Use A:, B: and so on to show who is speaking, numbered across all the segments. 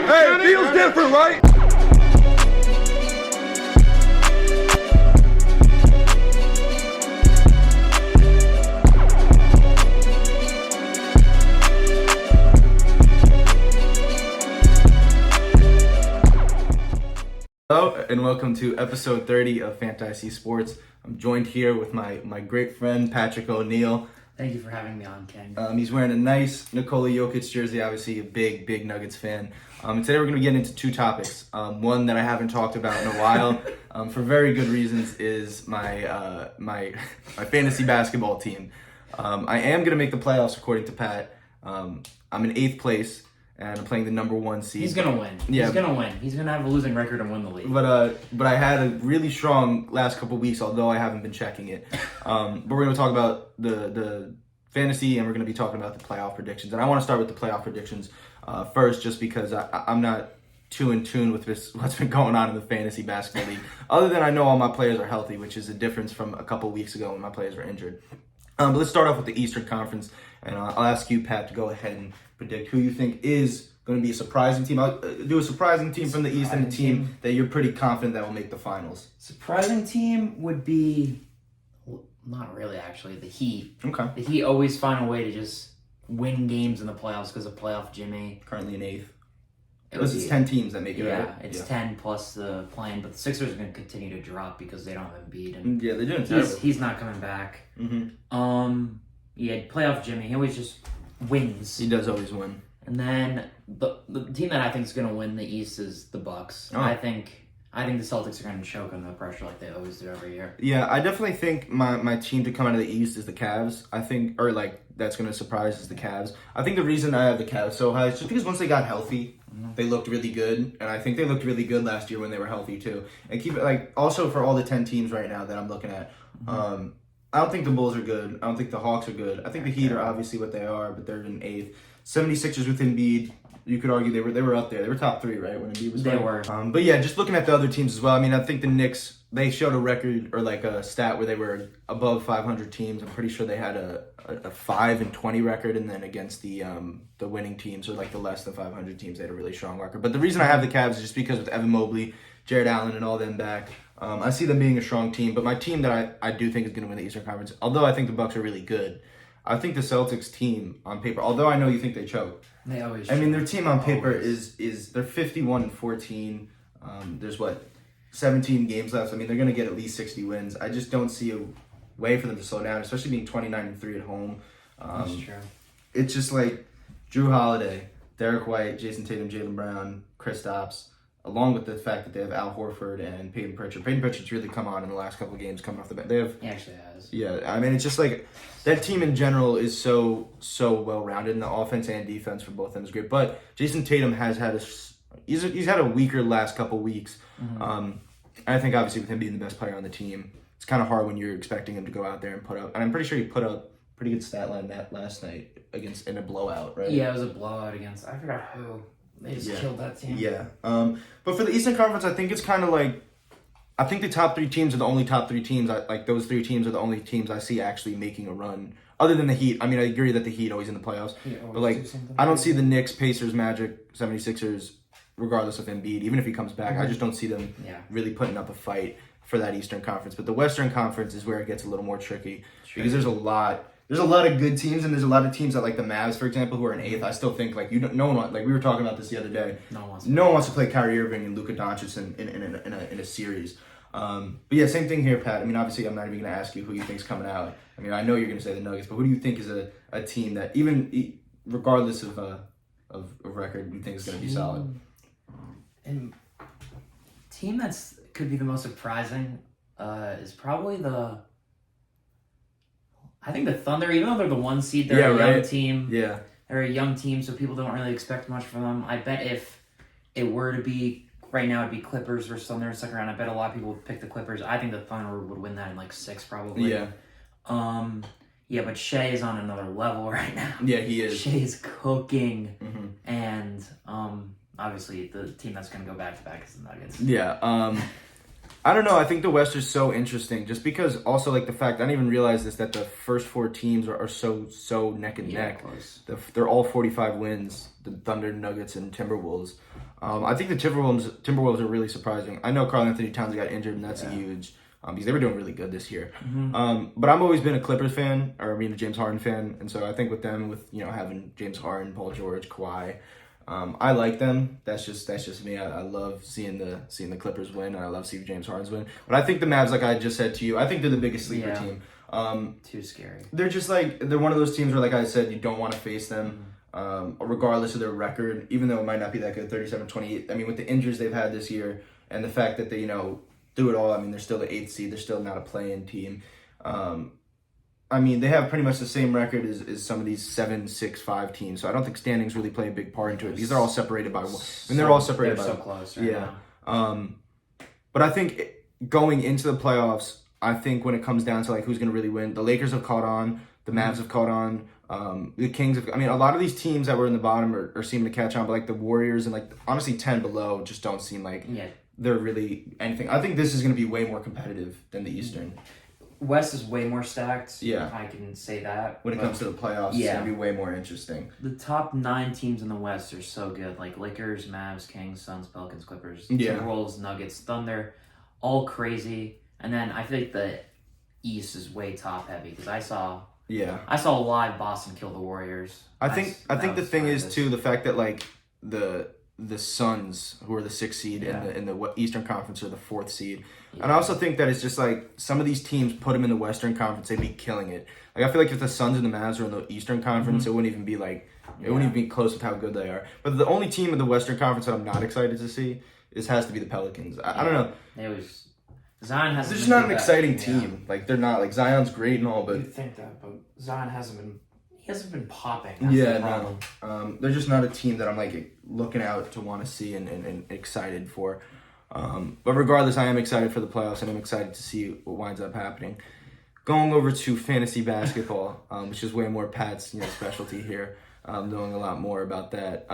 A: Hey, it feels different, right?
B: Hello and welcome to episode 30 of FantIC Sports. I'm joined here with my great friend Patrick O'Neill.
C: Thank you for having me on, Ken.
B: He's wearing a nice Nikola Jokic jersey, obviously a big Nuggets fan. Today we're going to get into two topics. One that I haven't talked about in a while, for very good reasons, is my fantasy basketball team. I am going to make the playoffs according to Pat. I'm in 8th place. And I'm playing the number 1 seed.
C: He's gonna win.
B: Yeah.
C: He's gonna win. He's gonna have a losing record and win the league.
B: But I had a really strong last couple weeks, although I haven't been checking it. But we're gonna talk about the fantasy, and we're gonna be talking about the playoff predictions. And I want to start with the playoff predictions first, just because I'm not too in tune with what's been going on in the fantasy basketball league. Other than I know all my players are healthy, which is a difference from a couple weeks ago when my players were injured. But let's start off with the Eastern Conference, and I'll ask you, Pat, to go ahead and predict who you think is going to be a surprising team. I'll do a surprising team from the East and a team that you're pretty confident that will make the finals.
C: Surprising team would be, not really actually, the Heat.
B: Okay.
C: The Heat always find a way to just win games in the playoffs because of playoff Jimmy.
B: Currently in 8th. It's 10 teams that make it,
C: yeah,
B: right?
C: it's 10 plus the play-in, but the Sixers are going to continue to drop because they don't have Embiid. And
B: yeah, they're doing terrible.
C: He's not coming back.
B: Mm-hmm.
C: Yeah, playoff Jimmy, he always just wins.
B: He does always win.
C: And then the team that I think is going to win the East is the Bucks.
B: Oh.
C: I think the Celtics are going to choke under the pressure like they always do every year.
B: Yeah, I definitely think my team to come out of the East is the Cavs. I think, or like that's going to surprise is the Cavs. I think the reason I have the Cavs so high is just because once they got healthy, they looked really good, and I think they looked really good last year when they were healthy too. And keep it like also for all the 10 teams right now that I'm looking at. I don't think the Bulls are good. I don't think the Hawks are good. I think the Heat are obviously what they are, but they're in 8th. 76ers with Embiid, you could argue they were up there. They were top 3, right, when Embiid was
C: They
B: playing?
C: were.
B: But yeah, just looking at the other teams as well. I mean, I think the Knicks, they showed a record or like a stat where they were above 500 teams. I'm pretty sure they had a 5-20 record, and then against the winning teams or like the less than 500 teams, they had a really strong record. But the reason I have the Cavs is just because with Evan Mobley, Jared Allen, and all them back, I see them being a strong team. But my team that I do think is going to win the Eastern Conference, although I think the Bucks are really good, I think the Celtics team on paper, although I know you think they choke.
C: They always.
B: I mean, their team on paper is they're 51-14. There's 17 games left. I mean, they're going to get at least 60 wins. I just don't see a way for them to slow down, especially being 29-3 at home.
C: That's true.
B: It's just like Drew Holiday, Derek White, Jason Tatum, Jaylen Brown, Kristaps, along with the fact that they have Al Horford and Peyton Pritchard. Peyton Pritchard's really come on in the last couple of games coming off the bench.
C: He actually has.
B: Yeah, I mean, it's just like that team in general is so well-rounded, and the offense and defense for both of them is great. But Jason Tatum has had he's had a weaker last couple weeks. I think obviously with him being the best player on the team, it's kind of hard when you're expecting him to go out there and put up. And I'm pretty sure he put up pretty good stat line that last night in a blowout, right?
C: Yeah, it was a blowout against I forgot who. They just killed that team.
B: Yeah. But for the Eastern Conference, I think it's kind of like, I think the top 3 teams are the only top 3 teams. Like those 3 teams are the only teams I see actually making a run, other than the Heat. I mean, I agree that the Heat always in the playoffs, but like I don't see the Knicks, Pacers, Magic, 76ers, regardless of Embiid, even if he comes back. I just don't see them really putting up a fight for that Eastern Conference. But the Western Conference is where it gets a little more tricky because there's a lot of good teams, and there's a lot of teams that, like the Mavs, for example, who are in 8th. I still think like no one like we were talking about this the other day. No one wants to play Kyrie Irving and Luka Doncic in a series. But yeah, same thing here, Pat. I mean, obviously, I'm not even going to ask you who you think's coming out. I mean, I know you're going to say the Nuggets, but who do you think is a team that even regardless of record, you think is going to be solid?
C: And team that's could be the most surprising is probably I think the Thunder, even though they're the 1 seed, they're a young team.
B: Yeah.
C: They're a young team, so people don't really expect much from them. I bet if it were to be, right now it'd be Clippers versus Thunder in the second round. I bet a lot of people would pick the Clippers. I think the Thunder would win that in like 6 probably.
B: Yeah.
C: Yeah, but Shea is on another level right now.
B: Yeah, he is.
C: Shea is cooking. And obviously the team that's going to go back-to-back is the Nuggets.
B: Yeah. I don't know. I think the West is so interesting just because also like the fact, I didn't even realize this, that the first 4 teams are so neck and neck.
C: Close.
B: They're all 45 wins, the Thunder, Nuggets, and Timberwolves. I think the Timberwolves are really surprising. I know Karl Anthony Towns got injured, and that's a huge because they were doing really good this year. But I've always been a Clippers fan, or a James Harden fan, and so I think with them, with having James Harden, Paul George, Kawhi, I like them. That's just me. I love seeing the Clippers win, and I love seeing James Harden win. But I think the Mavs, like I just said to you, I think they're the biggest sleeper team.
C: Too scary.
B: They're just they're one of those teams where, like I said, you don't want to face them. Regardless of their record, even though it might not be that good, 37-28. I mean, with the injuries they've had this year and the fact that they, through it all, I mean, they're still the 8th seed. They're still not a play-in team. I mean, they have pretty much the same record as some of these 7-6-5 teams. So I don't think standings really play a big part into it. These are all separated by one. They're all separated by
C: so close. Right
B: now. But I think going into the playoffs, I think when it comes down to who's going to really win, the Lakers have caught on. The Mavs have caught on. The Kings have, a lot of these teams that were in the bottom are seeming to catch on, but the Warriors and honestly 10 below just don't seem like they're really anything. I think this is going to be way more competitive than the Eastern.
C: West is way more stacked.
B: Yeah.
C: I can say that.
B: When it comes to the playoffs, it's going to be way more interesting.
C: The top 9 teams in the West are so good. Lakers, Mavs, Kings, Suns, Pelicans, Clippers, Timberwolves, Nuggets, Thunder, all crazy. And then I feel like the East is way top heavy because I saw live Boston kill the Warriors.
B: I think the thing is too the fact that the Suns, who are the 6th seed in the Eastern Conference, are the 4th seed, and I also think that it's just some of these teams put them in the Western Conference, they'd be killing it. I feel like if the Suns and the Mavs were in the Eastern Conference, it wouldn't even be it wouldn't even be close with how good they are. But the only team in the Western Conference that I'm not excited to see has to be the Pelicans. I don't know.
C: Zion hasn't.
B: They're just not an exciting team. They're not Zion's great and all, but
C: you'd think that, but Zion hasn't been. He hasn't been popping.
B: No. They're just not a team that I'm looking out to want to see and excited for. But regardless, I am excited for the playoffs and I'm excited to see what winds up happening. Going over to fantasy basketball, which is way more Pat's specialty here. Knowing a lot more about that.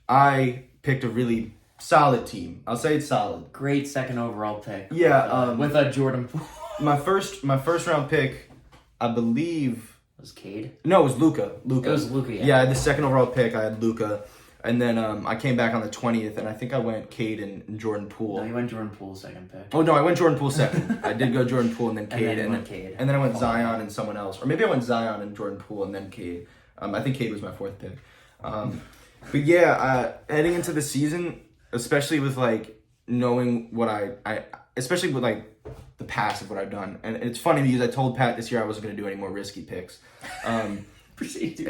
B: I picked a really solid team. I'll say it's solid.
C: Great second overall pick.
B: Yeah,
C: with a Jordan Poole.
B: my first round pick, I believe,
C: was Cade.
B: No, it was Luka.
C: It was Luka.
B: Yeah, the second overall pick, I had Luka, and then I came back on the 20th, and I think I went Cade and Jordan Poole.
C: No, you went Jordan Poole second pick.
B: Oh no, I went Jordan Poole second. I did go Jordan Poole and then Cade, and then I went Zion and someone else, or maybe I went Zion and Jordan Poole and then Cade. I think Cade was my 4th pick. But yeah, heading into the season, especially with knowing what I especially with the past of what I've done, and it's funny because I told Pat this year I wasn't going to do any more risky picks.
C: Proceeded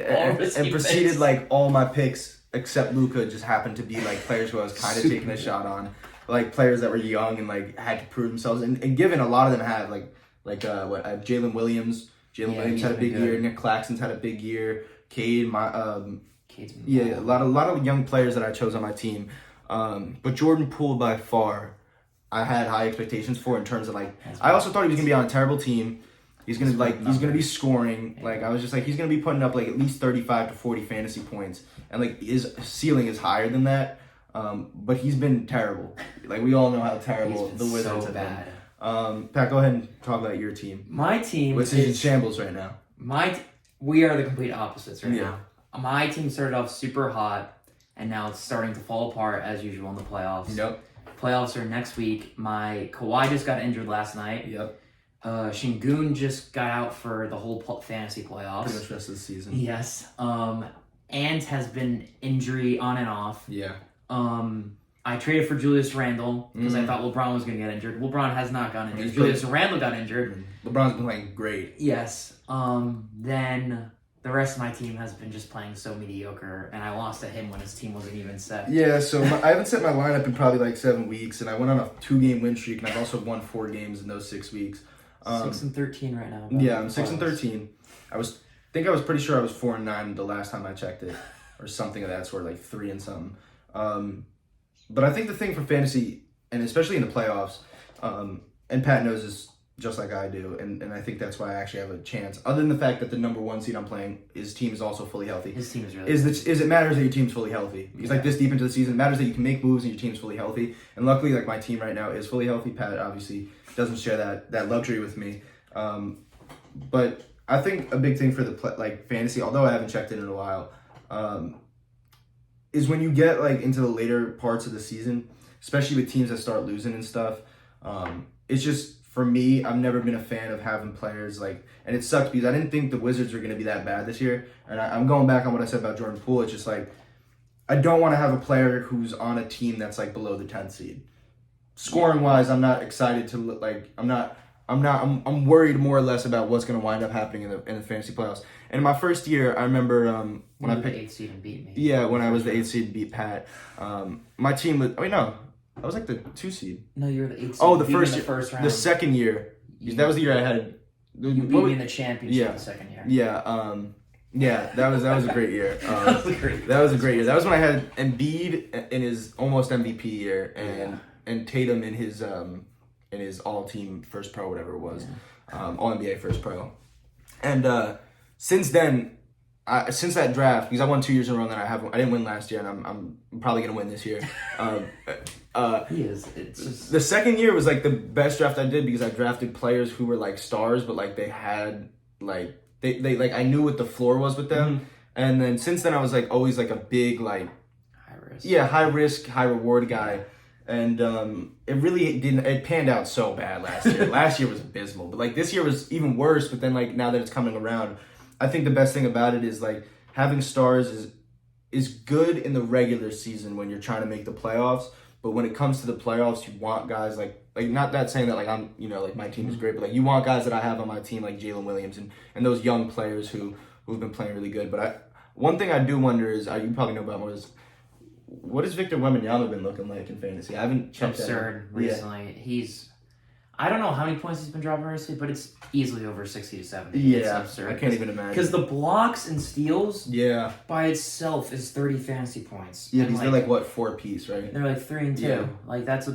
B: all my picks except Luka just happened to be players who I was kind of taking a shot on, players that were young and had to prove themselves, and given a lot of them have Jalen Williams. Williams had a big year. Nick Claxton's had a big year. Cade, a lot of young players that I chose on my team. But Jordan Poole by far, I had high expectations for in terms of I also thought he was gonna be on a terrible team. He's gonna be scoring. I was just he's gonna be putting up at least 35 to 40 fantasy points, and his ceiling is higher than that. But he's been terrible. We all know how terrible the Wizards have been. Pat, go ahead and talk about your team.
C: My team,
B: which is in shambles right now.
C: We are the complete opposites right now. My team started off super hot, and now it's starting to fall apart as usual in the playoffs.
B: Yep.
C: Playoffs are next week. My Kawhi just got injured last night.
B: Yep.
C: Shingun just got out for the whole fantasy playoffs.
B: Pretty much the rest of the season.
C: Yes. Ant has been injury on and off.
B: Yeah.
C: I traded for Julius Randle because I thought LeBron was going to get injured. LeBron has not gotten injured. Julius Randle got injured.
B: LeBron's been playing great.
C: Yes. Then the rest of my team has been just playing so mediocre, and I lost to him when his team wasn't even set.
B: Yeah, so I haven't set my lineup in probably 7 weeks, and I went on a 2-game win streak, and I've also won 4 games in those 6 weeks.
C: 6-13 right now.
B: Yeah, I'm 6-13. I think I was pretty sure I was 4-9 the last time I checked it, or something of that sort, 3 and something. But I think the thing for fantasy, and especially in the playoffs, and Pat knows this just like I do, and I think that's why I actually have a chance. Other than the fact that the number 1 seed I'm playing, his team is also fully healthy.
C: His team is really healthy.
B: It matters that your team's fully healthy. Because this deep into the season, it matters that you can make moves and your team's fully healthy. And luckily, my team right now is fully healthy. Pat obviously doesn't share that luxury with me. But I think a big thing for the fantasy, although I haven't checked it in a while, is when you get like into the later parts of the season, especially with teams that start losing and stuff. It's just, for me, I've never been a fan of having players like, and it sucks because I didn't think the Wizards were going to be that bad this year. And I'm going back on what I said about Jordan Poole. It's just like, I don't want to have a player who's on a team that's like below the 10th seed. Scoring wise, I'm not excited to look like, I'm worried more or less about what's going to wind up happening in the fantasy playoffs. And in my first year, I remember when I picked
C: the 8th seed and beat me.
B: Yeah, when I was the 8th seed and beat Pat. My team was, no, I was like the 2 seed.
C: No, you were the 8th seed.
B: Oh, the
C: first round.
B: The second year. That was the year I had.
C: You beat me in the championship the second year.
B: Yeah, that was a great year. That was a great year. That was when I had Embiid in his almost MVP year and Tatum in his all team first pro, whatever it was, all NBA first pro. And since then, since that draft, because I won 2 years in a row, and then I didn't win last year, and I'm probably gonna win this year.
C: He is. It's just...
B: The second year was like the best draft I did because I drafted players who were like stars, but like they had like they like I knew what the floor was with them. Mm-hmm. And then since then I was like always like a big like high risk, high reward guy. And it really didn't. It panned out so bad last year. Last year was abysmal, but like this year was even worse. But then like now that it's coming around, I think the best thing about it is like having stars is good in the regular season when you're trying to make the playoffs. But when it comes to the playoffs, you want guys like not that saying that like I'm like my team is great, but like you want guys that I have on my team like Jalen Williams and those young players who've been playing really good. But one thing I do wonder is you probably know about more is, what has Victor Wembanyama been looking like in fantasy? I haven't checked that.
C: Absurd recently. I don't know how many points he's been dropping recently, but it's easily over 60 to 70.
B: Yeah,
C: it's absurd.
B: I can't even imagine.
C: Because the blocks and steals by itself is 30 fantasy points.
B: Yeah, because they're like, what, 4 apiece, right?
C: They're like 3 and 2.
B: Yeah.
C: Like, it's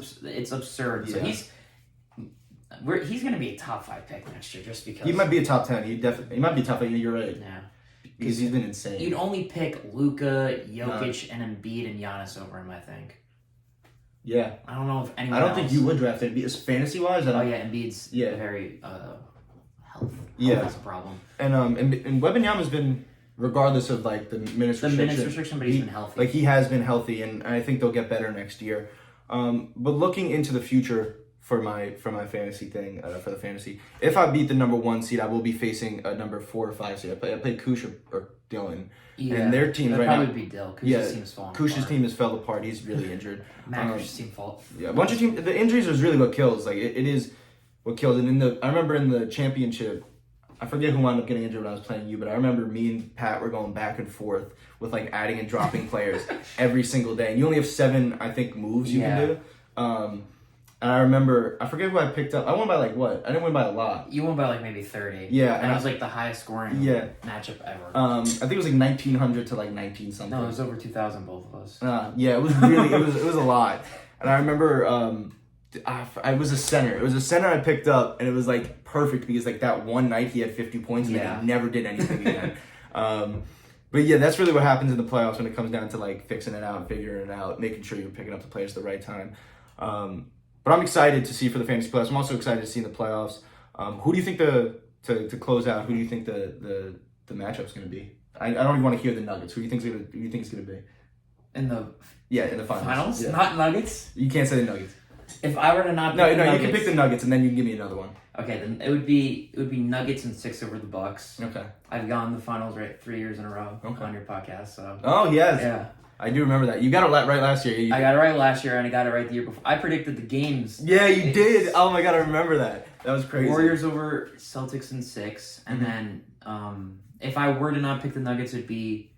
C: absurd.
B: Yeah.
C: So he's going to be a top 5 pick next year just because.
B: He might be a top 10. He might be top 8. You're right.
C: Yeah.
B: Because he's been insane.
C: You'd only pick Luka, Jokic, and Embiid and Giannis over him, I think.
B: Yeah.
C: I don't know if anyone
B: I don't think you would draft Embiid. Fantasy-wise?
C: Embiid's very health.
B: Yeah.
C: That's a problem.
B: And Wembanyama's been, regardless of like the minutes restriction,
C: but he's been healthy.
B: Like he has been healthy, and I think they'll get better next year. But looking into the future for my fantasy thing, for the fantasy, if I beat the number 1 seed, I will be facing a number 4 or 5 seed. I play Kush or Dylan.
C: Yeah,
B: and their team right
C: probably
B: now.
C: Be Dill. Kush's team is falling
B: Kush's
C: apart.
B: team has fell apart. He's really injured.
C: Kush's team fall.
B: Yeah, a bunch of teams. The injuries is really what kills. Like it is what kills. And I remember in the championship, I forget who wound up getting injured when I was playing you, but I remember me and Pat were going back and forth with like adding and dropping players every single day. And you only have 7, I think, moves you can do. And I remember, I forget who I picked up. I won by like what? I didn't win by a lot.
C: You won by like maybe 30.
B: Yeah.
C: And it was like the highest scoring matchup ever.
B: I think it was like 1900 to like 19 something.
C: No, it was over 2000 both of us.
B: Yeah, it was really, it was a lot. And I remember, I was a center. It was a center I picked up, and it was like perfect because like that one night he had 50 points and then he never did anything again. But yeah, that's really what happens in the playoffs when it comes down to like fixing it out, figuring it out, making sure you're picking up the players at the right time. But I'm excited to see for the fantasy playoffs. I'm also excited to see in the playoffs. Who do you think to close out? Who do you think the matchup's going to be? I don't even want to hear the Nuggets. Who do you think it's going to be?
C: In the
B: finals. Yeah.
C: Not Nuggets.
B: You can't say the Nuggets.
C: If I were to not pick
B: the
C: Nuggets,
B: you can pick the Nuggets and then you can give me another one.
C: Okay, then it would be Nuggets and 6 over the Bucks.
B: Okay.
C: I've gone to the finals 3 years in a row on your podcast. So.
B: Oh yes.
C: Yeah.
B: I do remember that. You got it right last year.
C: I got it right last year, and I got it right the year before. I predicted the games.
B: Yeah, you did. Oh my god, I remember that. That was crazy.
C: Warriors over Celtics in 6, and then if I were to not pick the Nuggets, it'd be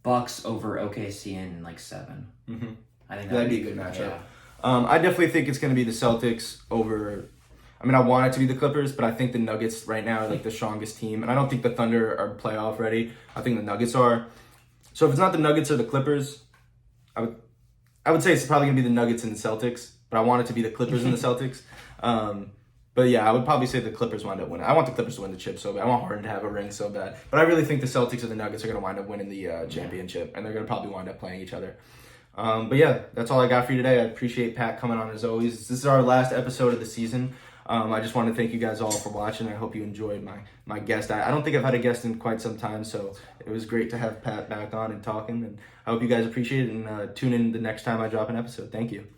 C: Bucks over OKC in like 7.
B: Mm-hmm.
C: I think
B: that'd be a good matchup. Yeah. I definitely think it's going to be the Celtics over. I mean, I want it to be the Clippers, but I think the Nuggets right now are like the strongest team, and I don't think the Thunder are playoff ready. I think the Nuggets are. So if it's not the Nuggets or the Clippers, I would say it's probably going to be the Nuggets and the Celtics, but I want it to be the Clippers and the Celtics. But yeah, I would probably say the Clippers wind up winning. I want the Clippers to win the chip so bad. I want Harden to have a ring so bad. But I really think the Celtics or the Nuggets are going to wind up winning the championship, and they're going to probably wind up playing each other. But yeah, that's all I got for you today. I appreciate Pat coming on as always. This is our last episode of the season. I just want to thank you guys all for watching. I hope you enjoyed my guest. I don't think I've had a guest in quite some time, so it was great to have Pat back on and talking. And I hope you guys appreciate it and tune in the next time I drop an episode. Thank you.